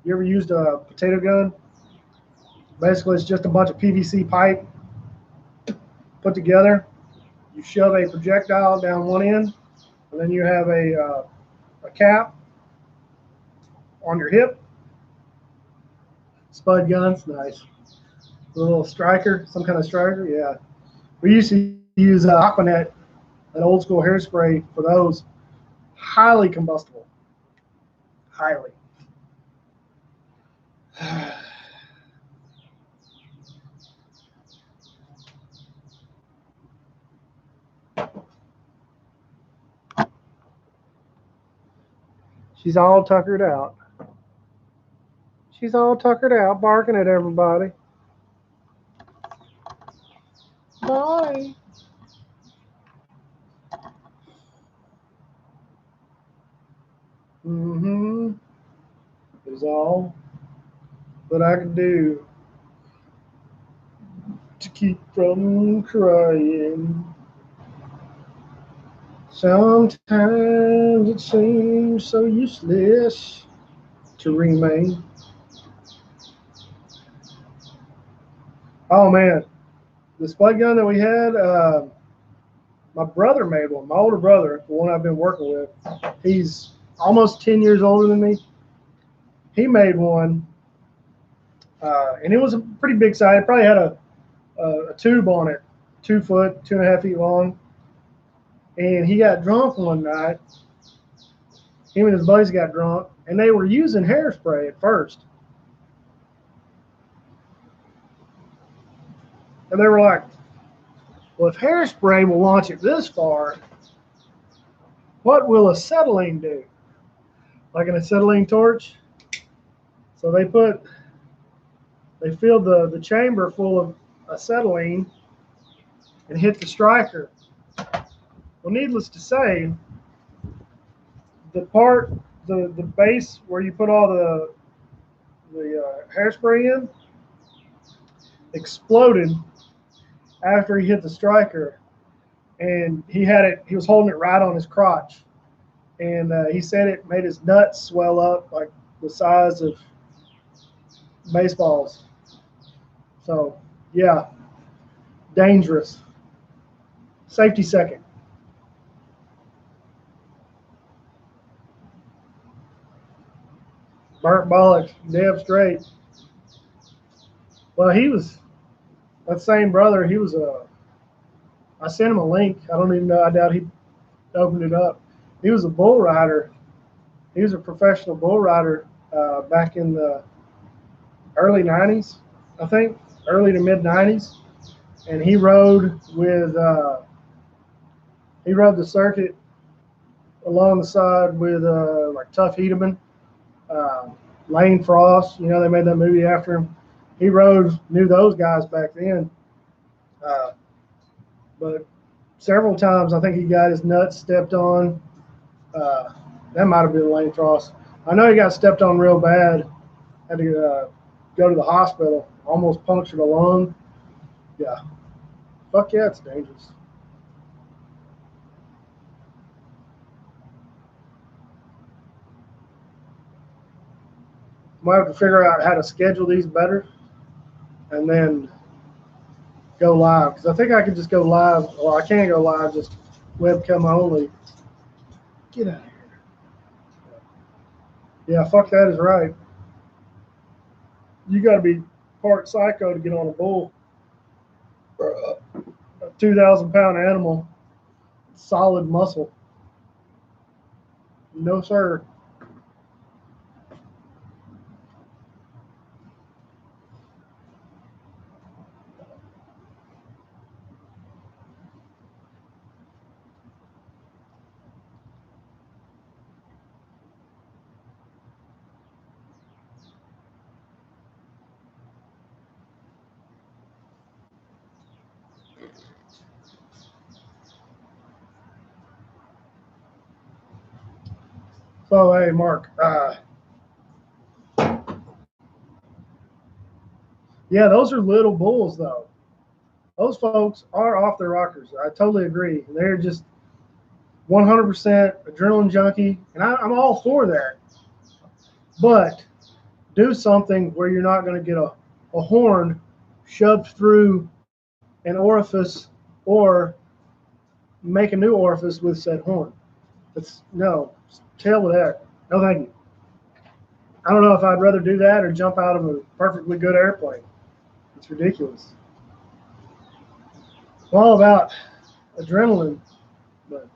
You ever used a potato gun? Basically, it's just a bunch of PVC pipe put together. You shove a projectile down one end, and then you have a cap on your hip. Spud guns, nice. A little striker, some kind of striker, yeah. We used to use Aquanet, an old school hairspray for those. Highly combustible. Highly. She's all tuckered out. She's all tuckered out, barking at everybody. Bye. Mm-hmm. Is all that I can do to keep from crying. Sometimes it seems so useless to remain. Oh man, the spud gun that we had, my brother made one. My older brother, the one I've been working with, he's almost 10 years older than me. He made one, and it was a pretty big size. It probably had a tube on it, 2 foot, 2.5 feet long. And he got drunk one night. Him and his buddies got drunk, and they were using hairspray at first. And they were like, well, if hairspray will launch it this far, what will acetylene do? Like an acetylene torch? So they filled the chamber full of acetylene and hit the striker. Well, needless to say, the base where you put all the hairspray in exploded after he hit the striker, and he was holding it right on his crotch, and he said it made his nuts swell up like the size of baseballs. So yeah, dangerous. Safety second. Burnt bollocks, damn straight. Well, that same brother. I sent him a link. I don't even know. I doubt he opened it up. He was a bull rider. He was a professional bull rider back in the early '90s, I think, early to mid '90s, and he rode the circuit along the side with like Tuff Hedeman, uh, Lane Frost. You know, they made that movie after him. He knew those guys back then, but several times I think he got his nuts stepped on. Uh, that might have been Lane Frost. I know he got stepped on real bad. Had to go to the hospital. Almost punctured a lung. Yeah. Fuck yeah, it's dangerous. Might have to figure out how to schedule these better and then go live. Because I think I could just go live. Well, I can't go live, just webcam only. Get out of here. Yeah, fuck that is right. You got to be part psycho to get on a bull. A 2,000-pound animal, solid muscle. No, sir. So, hey, Mark. Yeah, those are little bulls, though. Those folks are off their rockers. I totally agree. They're just 100% adrenaline junkie, and I'm all for that. But do something where you're not going to get a horn shoved through an orifice or make a new orifice with said horn. No, tail with that. No, thank you. I don't know if I'd rather do that or jump out of a perfectly good airplane. It's ridiculous. I'm all about adrenaline, but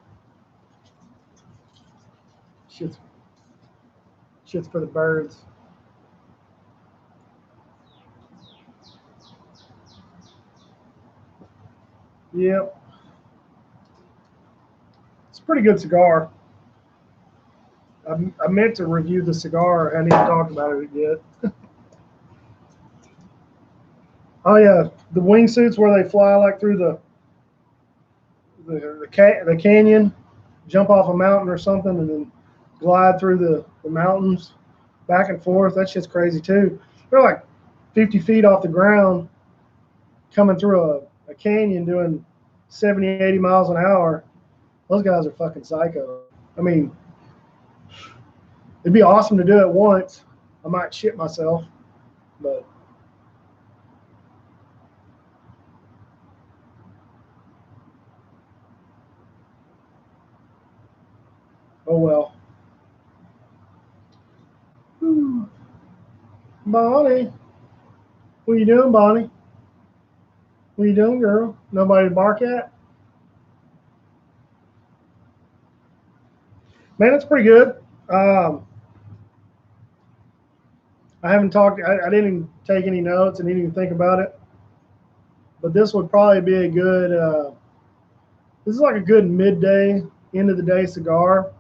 shit's, shit's for the birds. Yep. It's a pretty good cigar. I meant to review the cigar. I hadn't even talked about it yet. Oh yeah, the wingsuits where they fly like through the canyon, jump off a mountain or something, and then glide through the mountains back and forth. That shit's crazy too. They're like 50 feet off the ground, coming through a canyon doing 70, 80 miles an hour. Those guys are fucking psycho. I mean, it'd be awesome to do it once. I might shit myself, but oh well. Whew. Bonnie, what you doing, Bonnie? What you doing, girl? Nobody to bark at? Man, it's pretty good. I haven't talked. I didn't take any notes and didn't even think about it. But this would probably be a good. This is like a good midday, end of the day cigar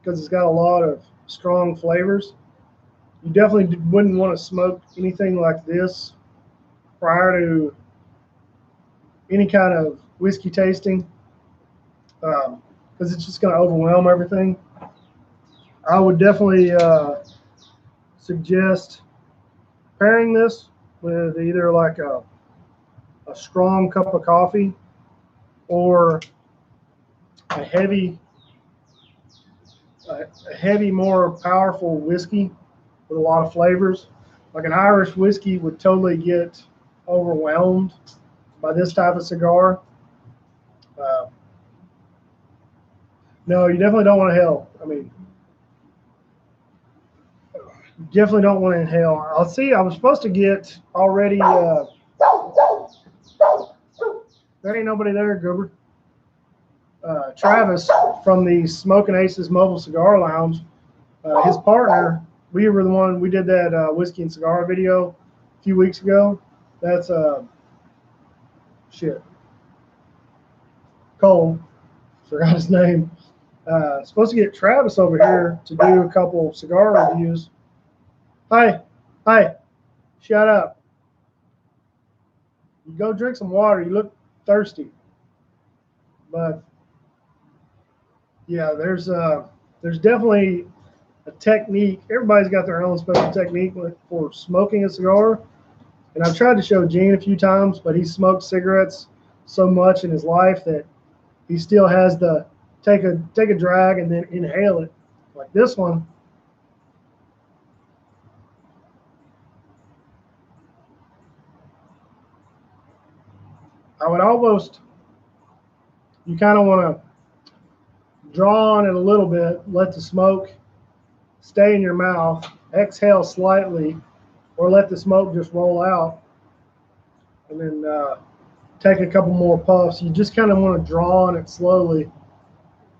because it's got a lot of strong flavors. You definitely wouldn't want to smoke anything like this prior to any kind of whiskey tasting because it's just going to overwhelm everything. I would definitely suggest pairing this with either like a strong cup of coffee or a heavy, more powerful whiskey with a lot of flavors. Like an Irish whiskey would totally get overwhelmed by this type of cigar. No, you definitely don't want to inhale. I mean, you definitely don't want to inhale. I'll see. I was supposed to get already. There ain't nobody there, Goober. Travis from the Smoking Aces Mobile Cigar Lounge, his partner, we did that whiskey and cigar video a few weeks ago. That's Cole, forgot his name. Supposed to get Travis over here to do a couple cigar reviews. Hi, shut up. You go drink some water. You look thirsty. But yeah, there's definitely a technique. Everybody's got their own special technique for smoking a cigar. And I've tried to show Gene a few times, but he smoked cigarettes so much in his life that he still has the take a drag and then inhale it. Like this one. I would almost, you kind of want to draw on it a little bit, let the smoke stay in your mouth, exhale slightly, or let the smoke just roll out, and then take a couple more puffs. You just kind of want to draw on it slowly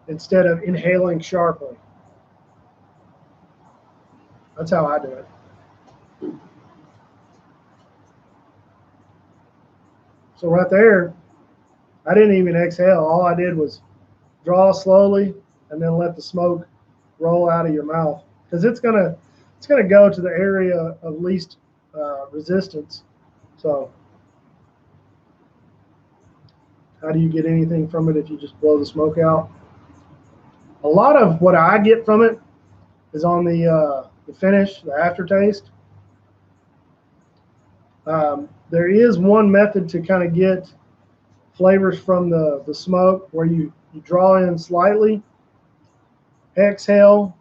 instead of inhaling sharply. That's how I do it. So right there, I didn't even exhale. All I did was draw slowly and then let the smoke roll out of your mouth because it's gonna go to the area of least resistance. So how do you get anything from it if you just blow the smoke out? A lot of what I get from it is on the finish, the aftertaste. There is one method to kind of get flavors from the smoke where you draw in slightly, exhale,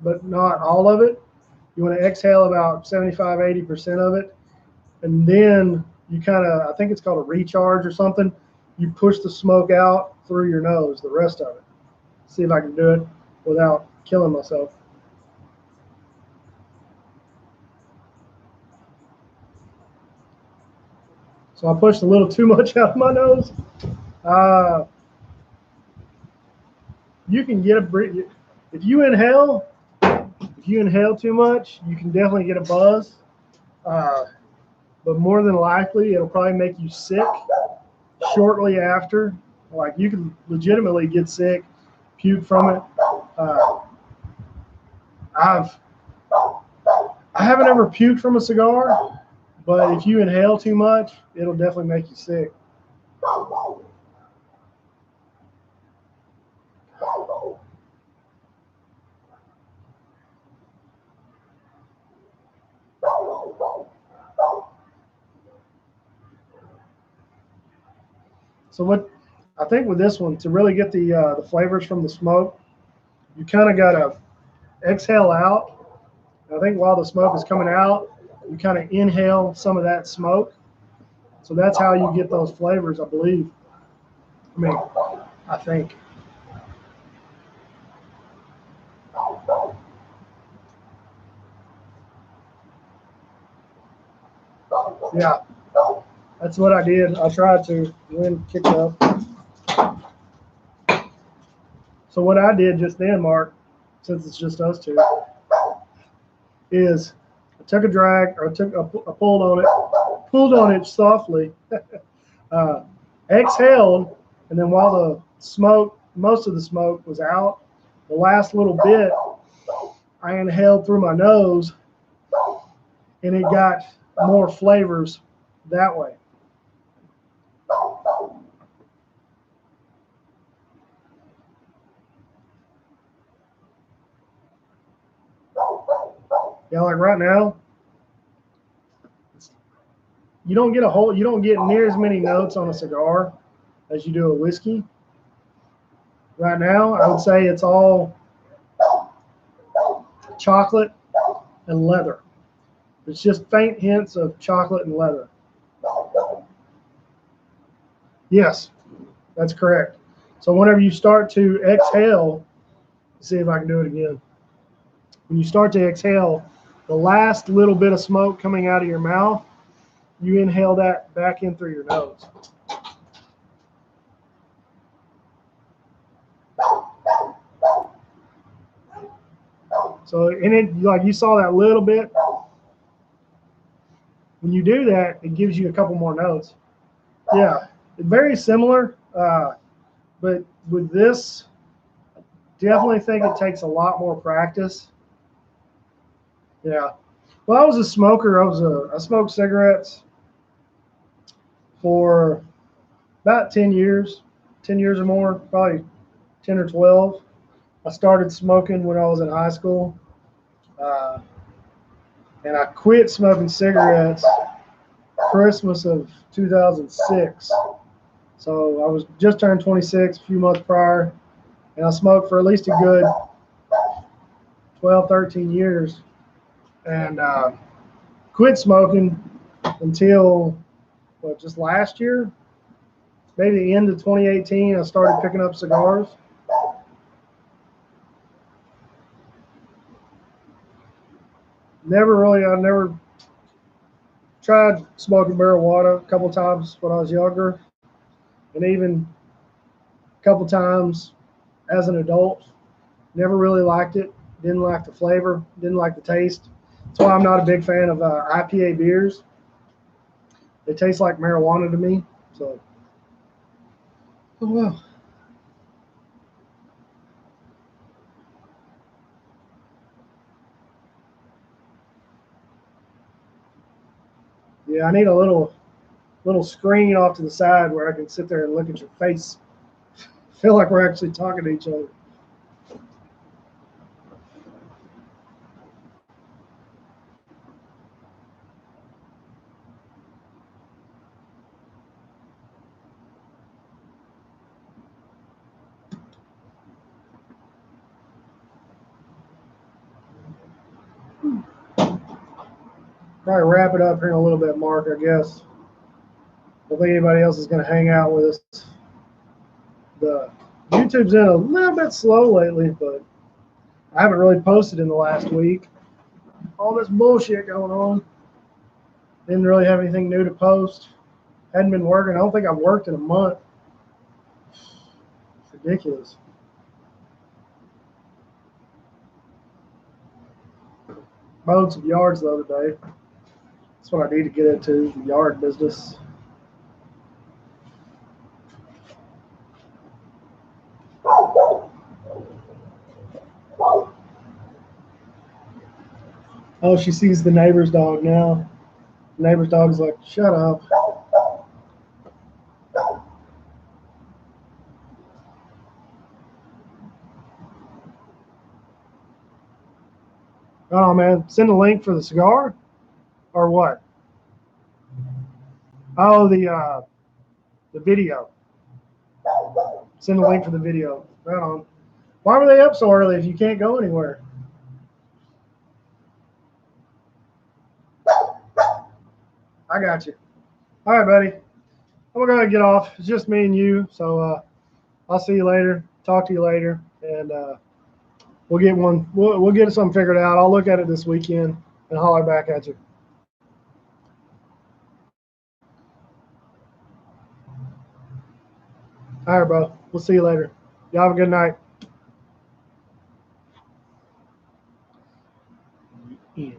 but not all of it. You want to exhale about 75, 80% of it. And then you kind of, I think it's called a recharge or something. You push the smoke out through your nose, the rest of it. See if I can do it without killing myself. So I pushed a little too much out of my nose. You can get if you inhale too much, you can definitely get a buzz. But more than likely, it'll probably make you sick shortly after. Like you can legitimately get sick, puke from it. I haven't ever puked from a cigar, but if you inhale too much, it'll definitely make you sick. So what I think with this one, to really get the flavors from the smoke, you kind of got to exhale out. I think while the smoke is coming out, you kind of inhale some of that smoke. So that's how you get those flavors, I believe. I mean, I think. Yeah, that's what I did. I tried to. Wind kicked up. So what I did just then, Mark, since it's just us two, is I took a drag, or I pulled on it softly, exhaled, and then while the smoke, most of the smoke was out, the last little bit, I inhaled through my nose, and it got more flavors that way. Yeah, like right now, you don't get near as many notes on a cigar as you do a whiskey. Right now, I would say it's all chocolate and leather. It's just faint hints of chocolate and leather. Yes, that's correct. So whenever you start to exhale, see if I can do it again. When you start to exhale, the last little bit of smoke coming out of your mouth, you inhale that back in through your nose. So in it, like you saw that little bit, when you do that, it gives you a couple more notes. Yeah, very similar, but with this, definitely think it takes a lot more practice. Yeah. Well, I was a smoker. I smoked cigarettes for about 10 years, 10 years or more, probably 10 or 12. I started smoking when I was in high school, uh, and I quit smoking cigarettes Christmas of 2006. So I was just turned 26 a few months prior, and I smoked for at least a good 12, 13 years, and quit smoking until just last year, maybe the end of 2018. I started picking up cigars. I never tried smoking marijuana a couple times when I was younger, and even a couple times as an adult. Never really liked it. Didn't like the flavor. Didn't like the taste. That's why I'm not a big fan of IPA beers. They taste like marijuana to me. So, oh well. Yeah, I need a little screen off to the side where I can sit there and look at your face. Feel like we're actually talking to each other. Probably wrap it up here in a little bit, Mark, I guess. I don't think anybody else is going to hang out with us. The YouTube's been a little bit slow lately, but I haven't really posted in the last week. All this bullshit going on. Didn't really have anything new to post. Hadn't been working. I don't think I've worked in a month. It's ridiculous. Mowed some yards the other day. That's what I need to get into, the yard business. Oh, she sees the neighbor's dog now. The neighbor's dog's like, shut up. Oh man, send a link for the cigar, or what? Oh, the video. Send a link for the video. Right on. Why were they up so early if you can't go anywhere? I got you. All right, buddy. I'm gonna get off. It's just me and you, so I'll see you later. Talk to you later, and we'll get one. We'll get something figured out. I'll look at it this weekend and holler back at you. All right, bro. We'll see you later. Y'all have a good night. Yeah.